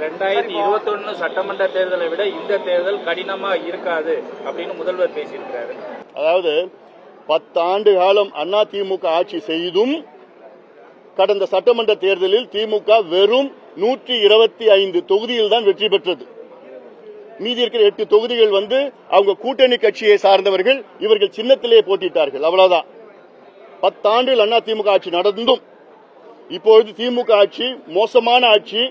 2021 சட்டமன்ற தேர்தலை விட இந்த தேர்தல் கடினமா இருக்காது அப்படின்னு முதல்வர் பேசியிருக்கிறாரு. அதாவது 10 ஆண்டு காலம் அதிமுக ஆட்சி செய்தும் கடந்த சட்டமன்ற தேர்தலில் திமுக வெறும் 125 தொகுதியில் தான் வெற்றி பெற்றது. மீதி இருக்கிற 8 தொகுதிகள் அவங்க கூட்டணி கட்சியை சார்ந்தவர்கள், இவர்கள் சின்னத்திலே போட்டிட்டார்கள். அவ்வளவுதான். 10 ஆண்டுகள் அதிமுக ஆட்சி நடந்தும் இப்பொழுது திமுக ஆட்சி மோசமான ஆட்சி.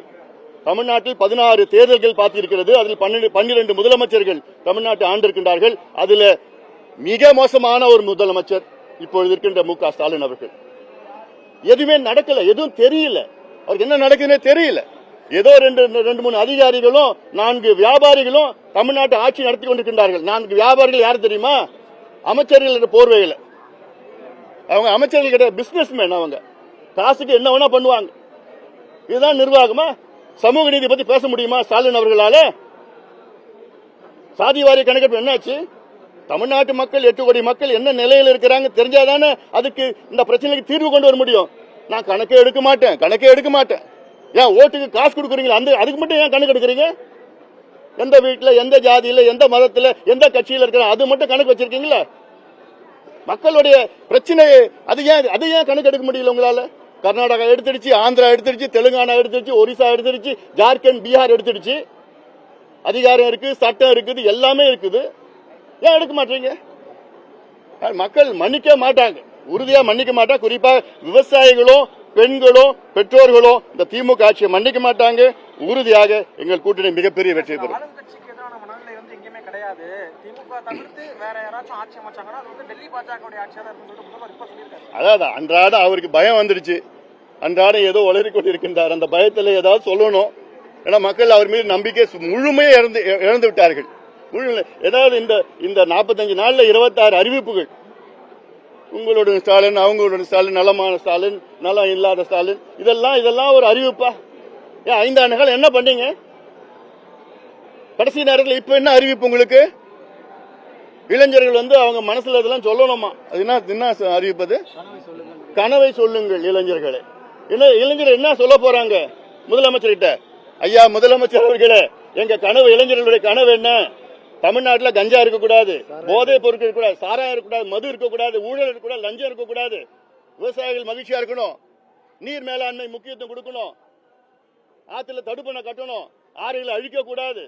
தமிழ்நாட்டில் 16 தேர்தல்கள் பார்த்திருக்கிறது. அதில் 12 முதலமைச்சர்கள் தமிழ்நாட்டை ஆண்டிருக்கின்றார்கள். அதில் மிக மோசமான ஒரு முதலமைச்சர் இப்பொழுது இருக்கின்ற மு.க. ஸ்டாலின் அவர்கள். எதுவுமே நடக்கல, எதுவும் தெரியல, அவருக்கு என்ன நடக்குதுன்னே தெரியல. ஏதோ 2-3 அதிகாரிகளும் 4 வியாபாரிகளும் தமிழ்நாட்டை ஆட்சி நடத்தி கொண்டிருக்கின்றார்கள். 4 வியாபாரிகள் யாரு தெரியுமா? அமைச்சர்கள் என்ற போர்வையில். அவங்க அமைச்சர்கள் கிடையாது, பிசினஸ் மேன். அவங்க காசுக்கு என்ன வேணா பண்ணுவாங்க. இதுதான் நிர்வாகமா? சமூக நீதி பத்தி பேச முடியுமா ஸ்டாலின் அவர்களால? சாதிவாரி கணக்கெடுப்பு என்னாச்சு? தமிழ்நாட்டு மக்கள் 8 கோடி மக்கள் என்ன நிலையில் இருக்கிறாங்க தெரிஞ்சாதானே அதுக்கு இந்த பிரச்சனைக்கு தீர்வு கொண்டு வர முடியும். நான் கணக்கே எடுக்க மாட்டேன். ஏன் ஓட்டுக்கு காசு கொடுக்குறீங்களா? அதுக்கு மட்டும் ஏன் கணக்கு எடுக்கிறீங்க? எந்த வீட்டுல, எந்த ஜாதியில, எந்த மதத்துல, எந்த கட்சியில இருக்கிற அது மட்டும் கணக்கு வச்சிருக்கீங்களா? மக்களுடைய பிரச்சனை அது ஏன் கணக்கு எடுக்க முடியல உங்களால? கர்நாடகா எடுத்துடுச்சு, ஆந்திரா எடுத்துடுச்சு, தெலுங்கானா எடுத்துடுச்சு, ஒரிசா எடுத்துடுச்சு, ஜார்க்கண்ட், பீகார் எடுத்துடுச்சு. அதிகாரம் இருக்கு, சட்டம் இருக்குது, எல்லாமே இருக்குது. ஏன் எடுக்க மாட்டீங்க? மக்கள் மன்னிக்க மாட்டாங்க, உறுதியா மன்னிக்க மாட்டாங்க. குறிப்பா விவசாயிகளும், பெண்களும், பெற்றோர்களும் இந்த திமுக ஆட்சியை மன்னிக்க மாட்டாங்க. உறுதியாக எங்கள் கூட்டணி மிகப்பெரிய வெற்றி பெறும். அதான் அன்றாட அவருக்கு பயம் வந்துடுச்சு. அன்றாட ஏதோ உளறி கொண்டிருக்கின்றார். அந்த பயத்தில் ஏதாவது சொல்லணும். ஏன்னா மக்கள் அவர் மீது நம்பிக்கை முழுமையை இழந்து விட்டார்கள். ஏதாவது இந்த 45 நாள்ல 26 அறிவிப்புகள், உங்களுடைய ஸ்டாலின், அவங்களுடைய ஸ்டாலின், நலமான ஸ்டாலின், நலம் இல்லாத ஸ்டாலின், இதெல்லாம் ஒரு அறிவிப்பா? ஏன் 5 ஆண்டுகள் என்ன பண்ணீங்க? கடைசி நேரத்தில் இப்ப என்ன அறிவிப்பு உங்களுக்கு? இளைஞர்கள் அவங்க மனசுல இதெல்லாம் சொல்லணுமா? அது என்ன அறிவிப்பது? கனவை சொல்லுங்கள் இளைஞர்களே. இளைஞர் என்ன சொல்ல போறாங்க முதலமைச்சர்கிட்ட? ஐயா முதலமைச்சர் அவர்களே, எங்க கனவு, இளைஞர்களுடைய கனவு என்ன? தமிழ்நாட்டில் கஞ்சா இருக்கக்கூடாது, போதைப் பொருட்கள் இருக்கக்கூடாது, சாராயம் இருக்கக்கூடாது, மது இருக்கக்கூடாது, ஊழல் இருக்கக்கூடாது, லஞ்சம் இருக்கக்கூடாது, விவசாயிகள் மகிழ்ச்சியா இருக்கணும், நீர் மேலாண்மை முக்கியத்துவம் கொடுக்கணும், ஆத்துல தடுப்பணை கட்டணும், ஆறுகளை அழிக்க கூடாது,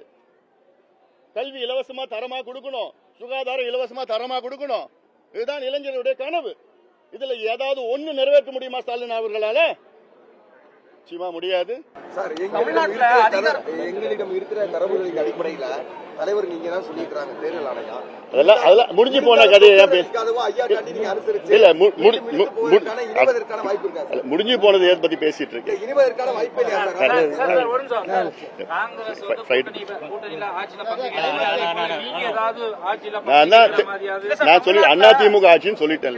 கல்வி இலவசமா தரமா கொடுக்கணும், சுகாதாரம் இலவசமா தரமா கொடுக்கணும். இதுதான் இளைஞர்களுடைய கனவு. இதுல ஏதாவது ஒண்ணு நிறைவேற்ற முடியுமா ஸ்டாலின் அவர்களால? நிச்சயமா முடியாது. சார், எங்களிடம் இருக்கிற தரவுகளின் அடிப்படையில தலைவர் நீங்க தான் சொல்லிக்கிறாங்க தேர்தல் ஆணையம். அதெல்லாம் முடிஞ்சு போன கதையை முடிஞ்சு போனது ஏன் பத்தி பேசிட்டு இருக்கேன். இனிவதற்கான வாய்ப்பு நான் சொல்லி அதிமுக ஆட்சின்னு சொல்லிட்டேன்.